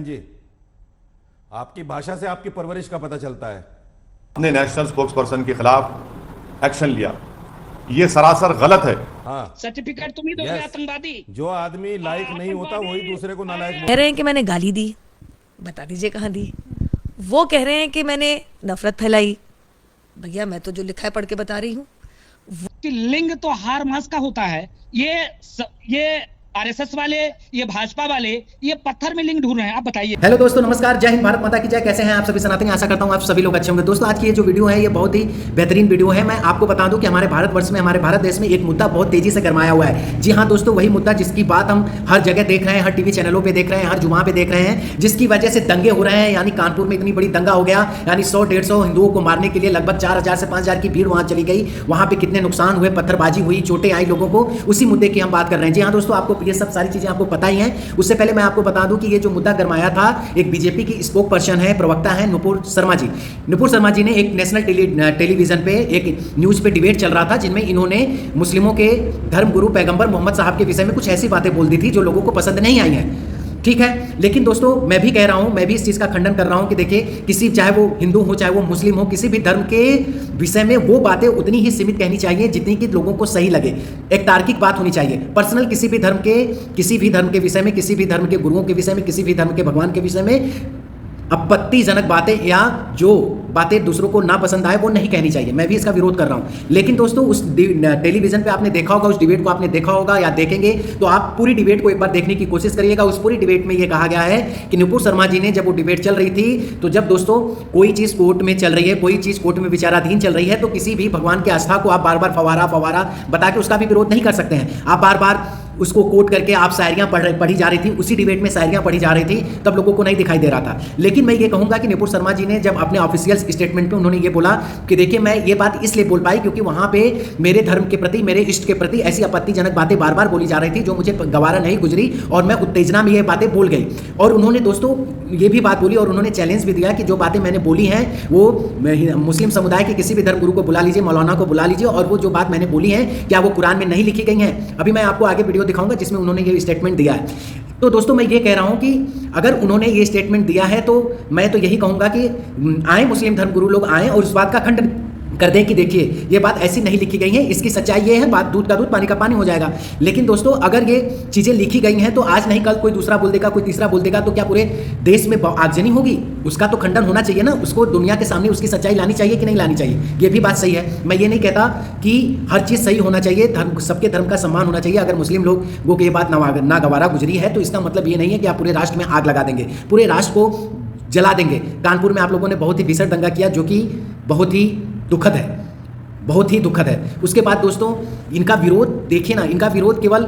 जी, आपकी भाषा से आपकी परवरिश का पता चलता है। अपने नेशनल स्पोक्स पर्सन के खिलाफ एक्शन लिया, ये सरासर गलत है। हाँ, सर्टिफिकेट तुम ही दोगे यस। आतंकवादी। जो आदमी लायक नहीं होता वही दूसरे को नालायक कह रहे हैं कि मैंने गाली दी, बता दीजिए कहाँ दी। वो कह रहे हैं कि मैंने नफरत फैलाई, भैया मैं तो जो लिखा है पढ़ के बता रही हूँ। कि लिंग तो हार मास का होता है। ये आरएसएस वाले, ये भाजपा वाले, ये पत्थर में लिंग ढूंढ रहे हैं। आप बताइए। हेलो दोस्तों, नमस्कार, जय हिंद, भारत माता की जय। कैसे हैं आप सभी सनातनी? आशा करता हूं आप सभी लोग अच्छे होंगे। दोस्तों आज की ये जो वीडियो है ये बहुत ही बेहतरीन वीडियो है। मैं आपको बता दूं कि हमारे भारतवर्ष में, हमारे भारत देश में एक मुद्दा बहुत तेजी से गरमाया हुआ है। जी हाँ दोस्तों, वही मुद्दा जिसकी बात हम हर जगह देख रहे हैं, हर टीवी चैनलों पर देख रहे हैं, हर जुमा पे देख रहे हैं, जिसकी वजह से दंगे हो रहे हैं। यानी कानपुर में इतनी बड़ी दंगा हो गया, यानी 100-150 हिंदुओं को मारने के लिए लगभग 4000 से 5000 की भीड़ वहां चली गई। वहां पे कितने नुकसान हुए, पत्थरबाजी हुई, चोटें आई लोगों को, उसी मुद्दे की हम बात कर रहे हैं। जी हाँ दोस्तों, आपको ये सब सारी चीजें आपको पता ही है। उससे पहले मैं आपको बता दूं कि ये जो मुद्दा गरमाया था, एक बीजेपी की स्पोक पर्सन है, प्रवक्ता है नुपुर शर्मा जी। नुपुर शर्मा जी ने एक नेशनल टेलीविजन पे एक न्यूज पे डिबेट चल रहा था, जिनमें इन्होंने मुस्लिमों के धर्मगुरु पैगंबर मोहम्मद साहब के विषय में कुछ ऐसी बातें बोल दी थी जो लोगों को पसंद नहीं आई हैं। ठीक है, लेकिन दोस्तों मैं भी कह रहा हूं, मैं भी इस चीज का खंडन कर रहा हूं कि देखिए, किसी, चाहे वो हिंदू हो चाहे वो मुस्लिम हो, किसी भी धर्म के विषय में वो बातें उतनी ही सीमित कहनी चाहिए जितनी कि लोगों को सही लगे। एक तार्किक बात होनी चाहिए। पर्सनल किसी भी धर्म के विषय में, किसी भी धर्म के गुरुओं के विषय में, किसी भी धर्म के भगवान के विषय में आपत्तिजनक बातें या जो बातें दूसरों को ना पसंद आए वो नहीं कहनी चाहिए। मैं भी इसका विरोध कर रहा हूं। लेकिन दोस्तों उस टेलीविजन पे आपने देखा होगा, उस डिबेट को आपने देखा होगा या देखेंगे तो आप पूरी डिबेट को एक बार देखने की कोशिश करिएगा। उस पूरी डिबेट में ये कहा गया है कि नुपुर शर्मा जी ने, जब वो डिबेट चल रही थी, तो जब दोस्तों कोई चीज कोर्ट में चल रही है, कोई चीज कोर्ट में विचाराधीन चल रही है, तो किसी भी भगवान की आस्था को आप बार बार फवारा बता के उसका भी विरोध नहीं कर सकते हैं। आप बार बार उसको कोट करके आप शायरियां पढ़ी जा रही थी, उसी डिबेट में शायरियां पढ़ी जा रही थी, तब लोगों को नहीं दिखाई दे रहा था। लेकिन मैं ये कहूंगा कि नुपुर शर्मा जी ने जब अपने ऑफिशियल स्टेटमेंट में उन्होंने ये बोला कि देखिए, मैं ये बात इसलिए बोल पाई क्योंकि वहां पे मेरे धर्म के प्रति, मेरे इष्ट के प्रति ऐसी आपत्तिजनक बातें बार बार बोली जा रही थी जो मुझे गवारा नहीं गुजरी और मैं उत्तेजना में ये बातें बोल गई। और उन्होंने दोस्तों ये भी बात बोली और उन्होंने चैलेंज भी दिया कि जो बातें मैंने बोली हैं वो मुस्लिम समुदाय के किसी भी धर्म गुरु को बुला लीजिए, मौलाना को बुला लीजिए, और वो जो बात मैंने बोली है क्या वो कुरान में नहीं लिखी गई हैं। अभी मैं आपको आगे वीडियो दिखाऊंगा जिसमें उन्होंने ये स्टेटमेंट दिया है। तो दोस्तों मैं ये कह रहा हूं कि अगर उन्होंने ये स्टेटमेंट दिया है तो मैं तो यही कहूंगा कि आए मुस्लिम धर्मगुरु लोग आए और उस बात का खंडन कर दें कि देखिए ये बात ऐसी नहीं लिखी गई है, इसकी सच्चाई ये है, बात दूध का दूध पानी का पानी हो जाएगा। लेकिन दोस्तों अगर ये चीजें लिखी गई हैं तो आज नहीं कल कोई दूसरा बोल देगा, कोई तीसरा बोल देगा, तो क्या पूरे देश में आगजनी होगी? उसका तो खंडन होना चाहिए ना, उसको दुनिया के सामने उसकी सच्चाई लानी चाहिए कि नहीं लानी चाहिए। ये भी बात सही है। मैं ये नहीं कहता कि हर चीज सही होना चाहिए, धर्म, सबके धर्म का सम्मान होना चाहिए। अगर मुस्लिम लोगों की ये बात ना गवारा गुजरी है तो इसका मतलब ये नहीं है कि आप पूरे राष्ट्र में आग लगा देंगे, पूरे राष्ट्र को जला देंगे। कानपुर में आप लोगों ने बहुत ही भीषण दंगा किया जो कि बहुत ही दुखद है, बहुत ही दुखद है। उसके बाद दोस्तों इनका विरोध देखिए ना, इनका विरोध केवल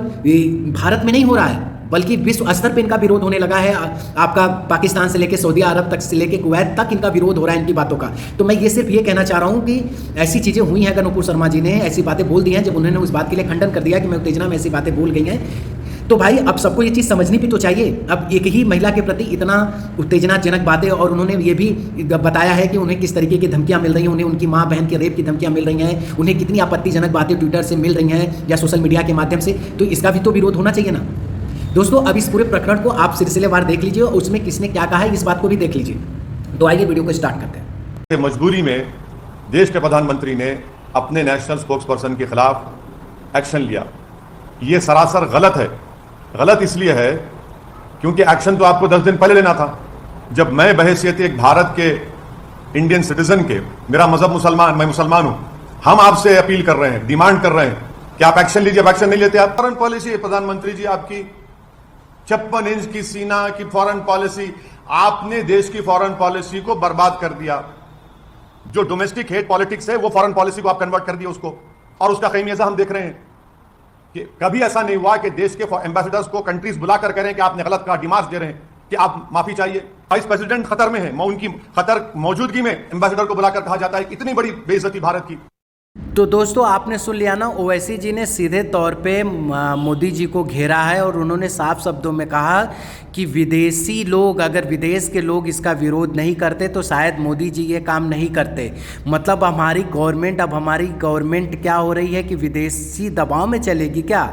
भारत में नहीं हो रहा है बल्कि विश्व स्तर पे इनका विरोध होने लगा है। आपका पाकिस्तान से लेके सऊदी अरब तक से लेके कुवैत तक इनका विरोध हो रहा है इनकी बातों का। तो मैं ये सिर्फ ये कहना चाह रहा हूँ कि ऐसी चीज़ें हुई हैं, अगर नुपुर शर्मा जी ने ऐसी बातें बोल दी हैं, जब उन्होंने उस बात के लिए खंडन कर दिया कि मैं उत्तेजना में ऐसी बातें बोल गई हैं, तो भाई अब सबको ये चीज़ समझनी भी तो चाहिए। अब एक ही महिला के प्रति इतना उत्तेजनाजनक बातें, और उन्होंने ये भी बताया है कि उन्हें किस तरीके की धमकियां मिल रही हैं, उन्हें उनकी माँ बहन के रेप की धमकियां मिल रही हैं, उन्हें कितनी आपत्तिजनक बातें ट्विटर से मिल रही हैं या सोशल मीडिया के माध्यम से, तो इसका भी तो विरोध होना चाहिए ना। दोस्तों अब इस पूरे प्रकरण को आप सिलसिलेवार देख लीजिए और उसमें किसने क्या कहा है इस बात को भी देख लीजिए। तो आइए वीडियो को स्टार्ट करते हैं। मजबूरी में देश के प्रधानमंत्री ने अपने नेशनल स्पोक्स पर्सन के खिलाफ एक्शन लिया, ये सरासर गलत है। गलत इसलिए है क्योंकि एक्शन तो आपको 10 दिन पहले लेना था। जब मैं बहैसियत एक भारत के इंडियन सिटीजन के, मेरा मजहब मुसलमान, मैं मुसलमान हूं, हम आपसे अपील कर रहे हैं, डिमांड कर रहे हैं कि आप एक्शन लीजिए। अब एक्शन नहीं लेते आप। फॉरेन पॉलिसी, प्रधानमंत्री जी आपकी 56 इंच की सीना की फॉरेन पॉलिसी, आपने देश की फॉरेन पॉलिसी को बर्बाद कर दिया। जो डोमेस्टिक हेट पॉलिटिक्स है वो फॉरेन पॉलिसी को आप कन्वर्ट कर दिया उसको, और उसका खमीजा हम देख रहे हैं कि कभी ऐसा नहीं हुआ कि देश के एम्बेसडर्स को कंट्रीज बुलाकर कह रहे हैं कि आपने गलत कहा, डिमांड्स दे रहे हैं कि आप माफी चाहिए। वाइस प्रेसिडेंट खतर में है, उनकी खतर मौजूदगी में एम्बेसडर को बुलाकर कहा जाता है, इतनी बड़ी बेइज्जती भारत की। तो दोस्तों आपने सुन लिया ना, ओवैसी जी ने सीधे तौर पे मोदी जी को घेरा है और उन्होंने साफ शब्दों में कहा कि विदेशी लोग, अगर विदेश के लोग इसका विरोध नहीं करते तो शायद मोदी जी ये काम नहीं करते। मतलब हमारी गवर्नमेंट, अब हमारी गवर्नमेंट क्या हो रही है कि विदेशी दबाव में चलेगी क्या?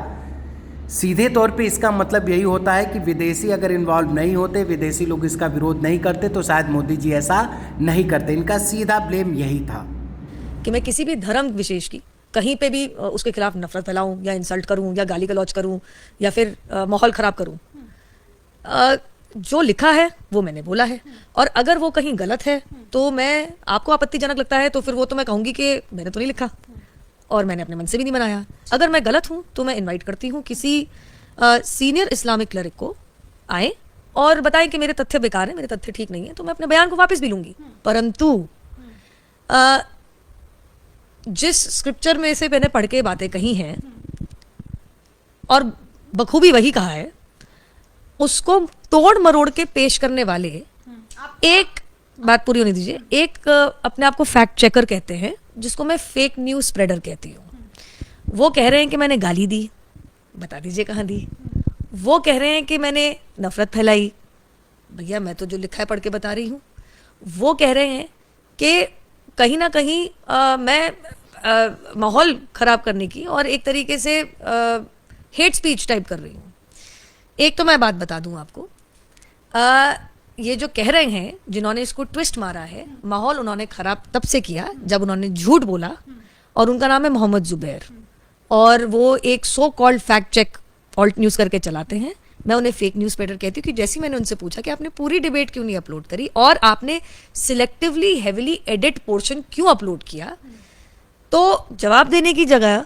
सीधे तौर पे इसका मतलब यही होता है कि विदेशी अगर इन्वॉल्व नहीं होते, विदेशी लोग इसका विरोध नहीं करते, तो शायद मोदी जी ऐसा नहीं करते। इनका सीधा ब्लेम यही था कि मैं किसी भी धर्म विशेष की कहीं पे भी उसके खिलाफ नफरत फैलाऊं या इंसल्ट करूं या गाली गलौज करूं या फिर माहौल खराब करूं। जो लिखा है वो मैंने बोला है, और अगर वो कहीं गलत है तो मैं, आपको आपत्तिजनक लगता है तो फिर वो तो मैं कहूंगी कि मैंने तो नहीं लिखा और मैंने अपने मन से भी नहीं बनाया। अगर मैं गलत हूं तो मैं इनवाइट करती हूं किसी सीनियर इस्लामिक क्लरिक को आए और बताएं कि मेरे तथ्य बेकार है, मेरे तथ्य ठीक नहीं है, तो मैं अपने बयान को वापस भी लूंगी। परंतु जिस स्क्रिप्चर में से मैंने पढ़ के बातें कही हैं और बखूबी वही कहा है, उसको तोड़ मरोड़ के पेश करने वाले, एक बात पूरी होने दीजिए, एक अपने आप को फैक्ट चेकर कहते हैं जिसको मैं फेक न्यूज़ स्प्रेडर कहती हूँ। वो कह रहे हैं कि मैंने गाली दी, बता दीजिए कहाँ दी। वो कह रहे हैं कि मैंने नफरत फैलाई, भैया मैं तो जो लिखा है पढ़ के बता रही हूँ। वो कह रहे हैं कि कहीं ना कहीं मैं माहौल ख़राब करने की और एक तरीके से हेट स्पीच टाइप कर रही हूँ। एक तो मैं बात बता दूँ आपको, ये जो कह रहे हैं जिन्होंने इसको ट्विस्ट मारा है, माहौल उन्होंने ख़राब तब से किया जब उन्होंने झूठ बोला, और उनका नाम है मोहम्मद जुबैर, और वो एक so called fact check Alt News करके चलाते हैं। मैं उन्हें फेक न्यूज़ स्प्रेडर कहती हूँ कि जैसे मैंने उनसे पूछा कि आपने पूरी डिबेट क्यों नहीं अपलोड करी और आपने सिलेक्टिवली हेविली एडिट पोर्शन क्यों अपलोड किया, तो जवाब देने की जगह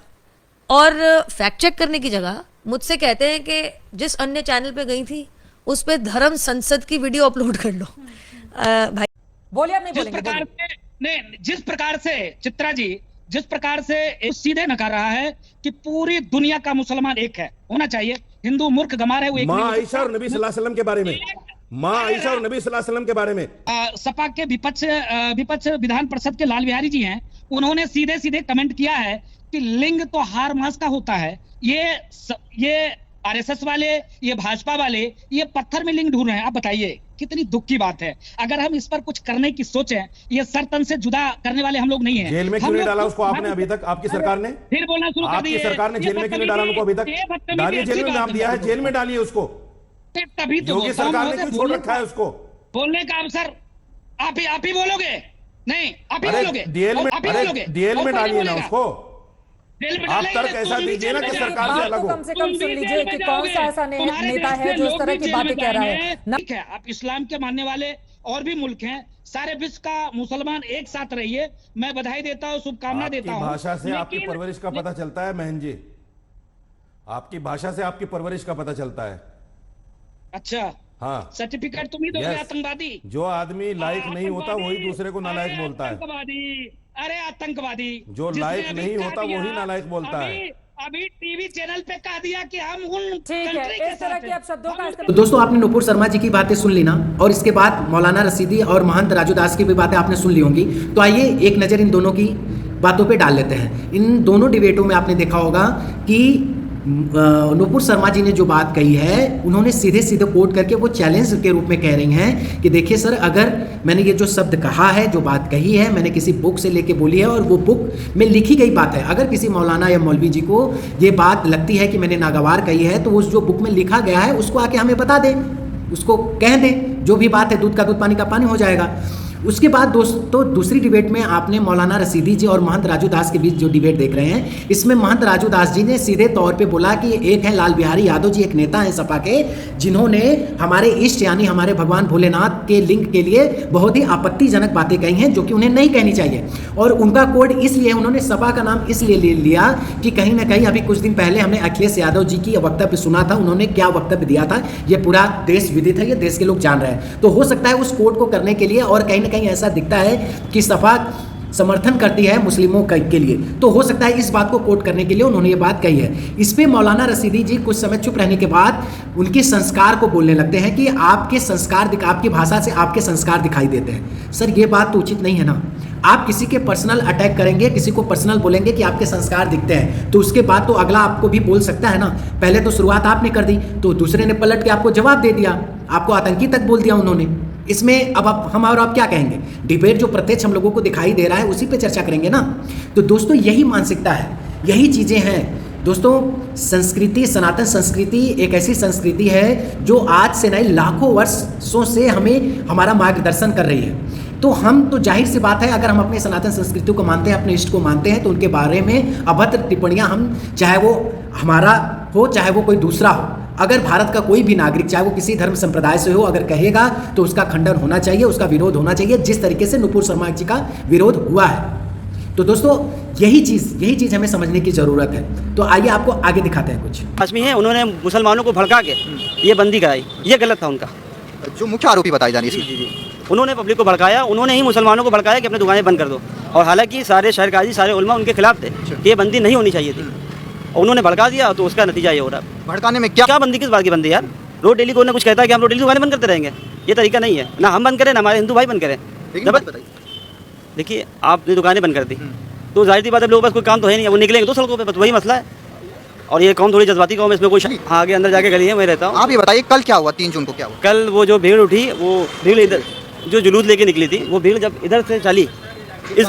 और फैक्ट चेक करने की जगह मुझसे कहते हैं कि जिस अन्य चैनल पे गई थी उस पे धर्म संसद की वीडियो अपलोड कर लो। भाई बोलिए, आप नहीं जिस बोलेंगे, प्रकार बोलिए। से नहीं, जिस प्रकार से चित्रा जी, जिस प्रकार से सीधे नकार रहा है कि पूरी दुनिया का मुसलमान एक है, होना चाहिए। हिंदू मूर्ख गमार है, वो एक माँ नहीं हो आयशा और सकता। नबी सल्लल्लाहु अलैहि वसल्लम के बारे में, माँ आयशा और नबी सल्लल्लाहु अलैहि वसल्लम के बारे में सपा के विपक्ष विधान परिषद के लाल बिहारी जी हैं, उन्होंने सीधे सीधे कमेंट किया है कि लिंग तो हार मास का होता है। ये आरएसएस वाले, ये भाजपा वाले, ये पत्थर में लिंग ढूंढ रहे हैं। आप बताइए कितनी दुख की बात है। अगर हम इस पर कुछ करने की सोचें, ये सर तन से जुदा करने वाले हम लोग नहीं हैं। जेल में क्यों नहीं डाला उसको आपने अभी तक? आपकी सरकार ने, फिर बोलना शुरू कर आपकी दिए। सरकार ने जेल में क्यों नहीं डाला उनको अभी तक? डालिए, जेल में नाम दिया है, जेल में डालिए उसको। तभी तो योगी सरकार ने क्यों छोड़ रखा है उसको? बोलने का अवसर आप ही बोलोगे? नहीं, आप ही अरे बोलोगे, जेल में, आप ही अरे बोलोगे। जेल और में कौन डालिए ना बोलेगा? उसको। जेल में आप डालेंगे, तर्क ऐसा तुम भी दीजिए ना जेल कि में सरकार जाओगे। से अलग हो। कम से कम तुम सुन भी लीजिए जेल में कि कौन सा जाओगे। ऐसा तुम्हारे नेता देश है में जो इस लोग तरह भी की जेल बातें में कह रहा है जाएंगे। ठीक है, आप इस्लाम के मानने वाले और भी मुल्क हैं, सारे विश्व का मुसलमान एक साथ रहिए। मैं बधाई देता हूँ, शुभकामना आपकी देता हूँ। भाषा से आपकी लेकिन- परवरिश का पता चलता है महन जी, आपकी भाषा से आपकी परवरिश का पता चलता है। अच्छा, हाँ, सर्टिफिकेट तुम ही दोगे Yes. आतंकवादी। जो आदमी लायक नहीं होता वही दूसरे को नालायक बोलता है। अरे आतंकवादी, जो जिसने लायक अभी नहीं कह होता दिया, वही नालायक बोलता है। अभी टीवी चैनल पे कह दिया कि हम उन ठीक है, कंट्री के इस तरह साथ की हैं। आप शब्दों का हम- इस्तेमाल- तो दोस्तों आपने नूपुर शर्मा जी की बातें सुन ली ना, और इसके बाद मौलाना रशीदी और महंत राजू दास की भी बातें आपने सुन ली होंगी। तो आइए एक नज़र इन दोनों की बातों पे डाल लेते हैं। इन दोनों डिबेटों में आपने देखा होगा कि नूपुर शर्मा जी ने जो बात कही है, उन्होंने सीधे सीधे कोट करके वो चैलेंज के रूप में कह रही हैं कि देखिए सर, अगर मैंने ये जो शब्द कहा है, जो बात कही है, मैंने किसी बुक से लेके बोली है और वो बुक में लिखी गई बात है। अगर किसी मौलाना या मौलवी जी को ये बात लगती है कि मैंने नागवार कही है, तो उस जो बुक में लिखा गया है उसको आके हमें बता दें, उसको कह दें। जो भी बात है, दूध का दूध पानी का पानी हो जाएगा। उसके बाद दोस्तों दूसरी डिबेट में आपने मौलाना रशीदी जी और महंत राजू दास के बीच जो डिबेट देख रहे हैं, इसमें महंत राजू दास जी ने सीधे तौर पे बोला कि एक है लाल बिहारी यादव जी, एक नेता हैं सपा के, जिन्होंने हमारे इष्ट यानी हमारे भगवान भोलेनाथ के लिंग के लिए बहुत ही आपत्तिजनक बातें कही हैं, जो कि उन्हें नहीं कहनी चाहिए। और उनका कोड इसलिए, उन्होंने सपा का नाम इसलिए ले लिया कि कहीं ना कहीं अभी कुछ दिन पहले हमने अखिलेश यादव जी की वक्तव्य सुना था, उन्होंने क्या वक्तव्य दिया था, ये पूरा देश विदित है, ये देश के लोग जान रहे हैं। तो हो सकता है उस कोड को करने के लिए, और कहीं ना कहीं ऐसा दिखता है कि सपा समर्थन करती है मुस्लिमों के लिए, तो हो सकता है इस बात को कोट करने के लिए उन्होंने ये बात कही है। इस पे मौलाना रशीदी जी कुछ समय चुप रहने के बाद उनके संस्कार को बोलने लगते हैं कि आपके संस्कार, आपकी भाषा से आपके संस्कार दिखाई देते हैं। सर ये बात तो उचित नहीं है ना। आप किसी के पर्सनल अटैक करेंगे, किसी को पर्सनल बोलेंगे कि आपके संस्कार दिखते हैं, तो उसके बाद तो अगला आपको भी बोल सकता है ना। पहले तो शुरुआत आपने कर दी, तो दूसरे ने पलट के आपको जवाब दे दिया, आपको आतंकी तक बोल दिया उन्होंने। इसमें अब हम और आप क्या कहेंगे? डिबेट जो प्रत्यक्ष हम लोगों को दिखाई दे रहा है उसी पे चर्चा करेंगे ना। तो दोस्तों यही मानसिकता है, यही चीज़ें हैं दोस्तों संस्कृति, सनातन संस्कृति एक ऐसी संस्कृति है जो आज से नहीं लाखों वर्षों से हमें हमारा मार्गदर्शन कर रही है। तो हम तो जाहिर सी बात है, अगर हम अपने सनातन संस्कृति को मानते हैं, अपने इष्ट को मानते हैं, तो उनके बारे में अभद्र टिप्पणियां हम, चाहे वो हमारा हो चाहे वो कोई दूसरा हो, अगर भारत का कोई भी नागरिक चाहे वो किसी धर्म संप्रदाय से हो, अगर कहेगा तो उसका खंडन होना चाहिए, उसका विरोध होना चाहिए, जिस तरीके से नुपुर शर्मा जी का विरोध हुआ है। तो दोस्तों यही चीज़ हमें समझने की ज़रूरत है। तो आइए आपको आगे दिखाते हैं कुछ। आदमी है, उन्होंने मुसलमानों को भड़का के ये बंदी कराई, ये गलत था उनका। जो मुख्य आरोपी बताए जाने जी, उन्होंने पब्लिक को भड़काया, उन्होंने ही मुसलमानों को भड़काया कि अपनी दुकानें बंद कर दो, और हालांकि सारे शहर काजी, सारे उलमा उनके खिलाफ थे कि ये बंदी नहीं होनी चाहिए थी, और उन्होंने भड़का दिया, तो उसका नतीजा ये हो रहा है। भड़काने में क्या बंदी, किस बात की बंदी यार? रोज डेली कोई ना कुछ कहता है कि हम रोज डेली दुकानें बंद करते रहेंगे, ये तरीका नहीं है। ना हम बंद करें, ना हमारे हिंदू भाई बंद करें। देखिए आपने दुकानें बंद कर दी तो जाहिर सी बात है लोगों के पास कोई काम तो है नहीं, वो निकलेंगे तो सड़कों पे, बस वही मसला है। और ये कौम थोड़ी जज्बाती कौम है, इसमें कोई आगे अंदर जाके गली है, मैं रहता हूँ। आप ये बताइए कल क्या हुआ, 3 जून को क्या हुआ? कल वो जो भीड़ उठी, वो भीड़ इधर जो जुलूस लेके निकली थी, वो भीड़ जब इधर से चली, इस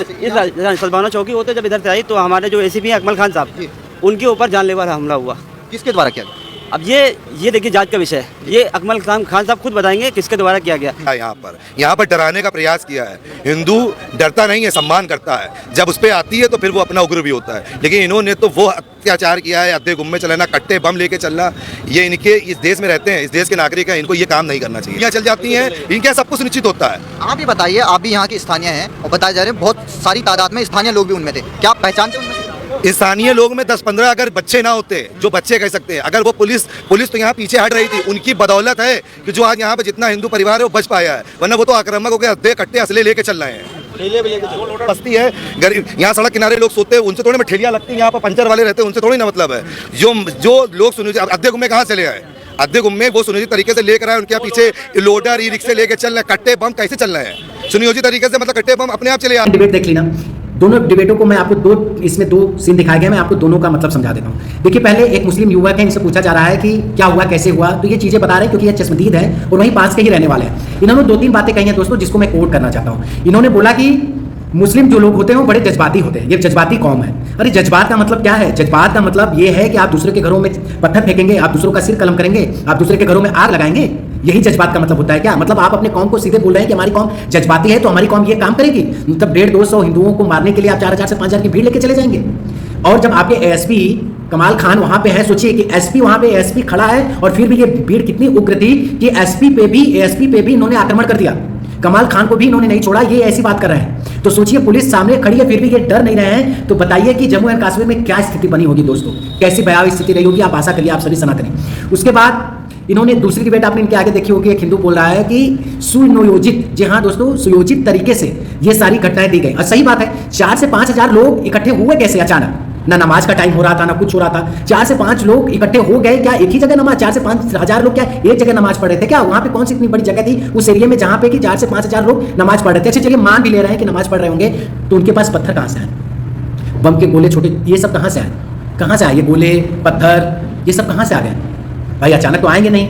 सलमाना चौकी होते जब इधर से आई, तो हमारे जो ACP हैं अकमल खान साहब, उनके ऊपर जानलेवा हमला हुआ। किसके द्वारा किया? अब ये देखिए जांच का विषय है, ये अकमल खान साहब खुद बताएंगे किसके द्वारा किया गया। यहाँ पर डराने का प्रयास किया है। हिंदू डरता नहीं है, सम्मान करता है। जब उस पर आती है तो फिर वो अपना उग्र भी होता है, लेकिन इन्होंने तो वो अत्याचार किया है, अद्धे गुम्मे चलाना, कट्टे बम लेके चलना। ये इनके इस देश में रहते हैं, इस देश के नागरिक हैं, इनको ये काम नहीं करना चाहिए। यहाँ चल जाती हैं, इनके सब कुछ सुनिश्चित होता है। आप ही बताइए, आप भी यहाँ के स्थानीय हैं और बताए जा रहे हैं बहुत सारी तादाद में स्थानीय लोग भी उनमें थे, क्या आप पहचानते हैं? स्थानीय लोग में 10-15 अगर बच्चे ना होते, जो बच्चे कह सकते हैं, अगर वो पुलिस तो यहाँ पीछे हट रही थी, उनकी बदौलत है कि जो आज यहाँ पे जितना हिंदू परिवार है वो बच पाया है, वरना वो तो आक्रामक हो गए, अद्धे कट्टे असले लेके चल रहे हैं। बस्ती है गरीब, यहाँ सड़क किनारे लोग सोते हैं, उनसे थोड़ी में ठेलियाँ लगती हैं, यहाँ पर पंचर वाले रहते हैं, उनसे थोड़ी ना मतलब है। जो लोग सुनियोजित अद्धे गुम्मे कहाँ चले आए, अद्धे गुम्मे वो सुनियोजित तरीके से लेकर आए, उनके पीछे लोडर ई रिक्शे लेके चल रहे हैं, कट्टे बम कैसे चल रहे हैं सुनियोजित तरीके से, मतलब कट्टे बम अपने आप चले आए। डिबेट देख ली ना, दोनों डिबेटों को मैं आपको दो सीन दिखाए गए, मैं आपको दोनों का मतलब समझा देता हूँ। देखिए पहले एक मुस्लिम युवक है, इनसे पूछा जा रहा है कि क्या हुआ, कैसे हुआ, तो ये चीजें बता रहे हैं क्योंकि ये चश्मदीद है और वहीं पास के ही रहने वाले हैं। इन्होंने 2-3 बातें कही हैं दोस्तों, जिसको मैं कोट करना चाहता हूँ। इन्होंने बोला कि मुस्लिम जो लोग होते हैं वो बड़े जज्बाती होते हैं, ये जज्बाती कौम है। अरे जज्बात का मतलब क्या है? जज्बात का मतलब ये है कि आप दूसरे के घरों में पत्थर फेंकेंगे, आप दूसरों का सिर कलम करेंगे, आप दूसरे के घरों में आग लगाएंगे, यही जज्बात का मतलब होता है क्या? मतलब आप अपने कौम को सीधे बोल रहे हैं कि हमारी कौम जज्बाती है तो हमारी कौम ये काम करेगी, मतलब 150-200 हिंदुओं को मारने के लिए आप 4000 से 5000 की भीड़ लेके चले जाएंगे। और जब आपके ASP कमाल खान वहां पे है, सोचिए कि SP वहां पे ASP खड़ा है और फिर भी ये भीड़ कितनी उग्र थी कि ASP पे भी इन्होंने आक्रमण कर दिया, कमाल खान को भी इन्होंने नहीं छोड़ा, ये ऐसी बात कर रहे हैं। तो सोचिए पुलिस सामने खड़ी है फिर भी ये डर नहीं रहे हैं, तो बताइए कि जम्मू एंड कश्मीर में क्या स्थिति बनी होगी दोस्तों, कैसी भयावह स्थिति रही होगी, आप आशा करिए आप सभी सनातनी। उसके बाद इन्होंने दूसरी डिबेट आपने इनके आगे देखी होगी, एक हिंदू बोल रहा है कि सुनियोजित, जी हाँ दोस्तों, सुयोजित तरीके से ये सारी घटनाएं दी गई। और सही बात है, 4 से 5000 लोग इकट्ठे हुए कैसे अचानक? ना नमाज का टाइम हो रहा था, ना कुछ हो रहा था, 4 से 5 लोग इकट्ठे हो गए क्या एक ही जगह नमाज? 4 से 5000 लोग क्या एक जगह नमाज पढ़ रहे थे क्या? वहां पे कौन सी इतनी बड़ी जगह थी उस एरिया में जहां पे कि 4 से 5000 लोग नमाज पढ़ रहे थे? अच्छा चलिए मान भी ले रहे हैं कि नमाज पढ़ रहे होंगे, तो उनके पास पत्थर कहां से आए, बम के गोले छोटे, ये सब कहां से आए? कहां से आए ये गोले पत्थर, ये सब कहां से आ गए भाई? अचानक तो आएंगे नहीं,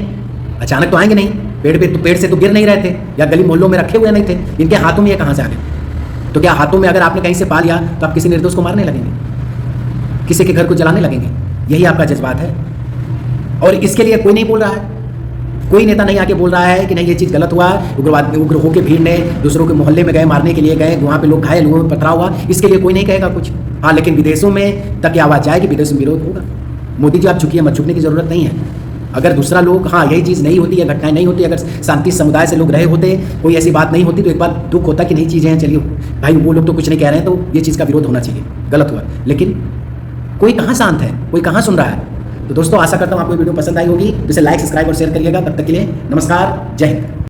अचानक तो आएंगे नहीं, पेड़ से तो गिर नहीं रहे थे, या गली मोहल्लों में रखे हुए नहीं थे, इनके हाथों में ये कहां से आ गए? तो क्या हाथों में अगर आपने कहीं से पा लिया तो आप किसी निर्दोष को मारने लगेंगे, किसी के घर को जलाने लगेंगे? यही आपका जज्बात है। और इसके लिए कोई नहीं बोल रहा है, कोई नेता नहीं आके बोल रहा है कि नहीं ये चीज़ गलत हुआ, उग्र होकर भीड़ ने दूसरों के मोहल्ले में गए, मारने के लिए गए, वहाँ पे लोग घायल हुए, पथराव हुआ, इसके लिए कोई नहीं कहेगा कुछ। हाँ लेकिन विदेशों में तक आवाज़ जाएगी, विदेशों में विरोध होगा। मोदी जी आप झुकिए मत, झुकने की ज़रूरत नहीं है। अगर दूसरा लोग, हाँ यही चीज़ नहीं होती, या घटनाएं नहीं होती, अगर शांति समुदाय से लोग रहे होते, कोई ऐसी बात नहीं होती, तो एक बार दुख होता कि नहीं चीज़ें हैं, चलिए भाई वो लोग तो कुछ नहीं कह रहे हैं, तो ये चीज़ का विरोध होना चाहिए, गलत हुआ। लेकिन कोई कहाँ शांत है, कोई कहाँ सुन रहा है? तो दोस्तों आशा करता हूँ आपको वीडियो पसंद आई होगी, तो इसे लाइक, सब्सक्राइब और शेयर करिएगा। तब तक के लिए नमस्कार, जय हिंद।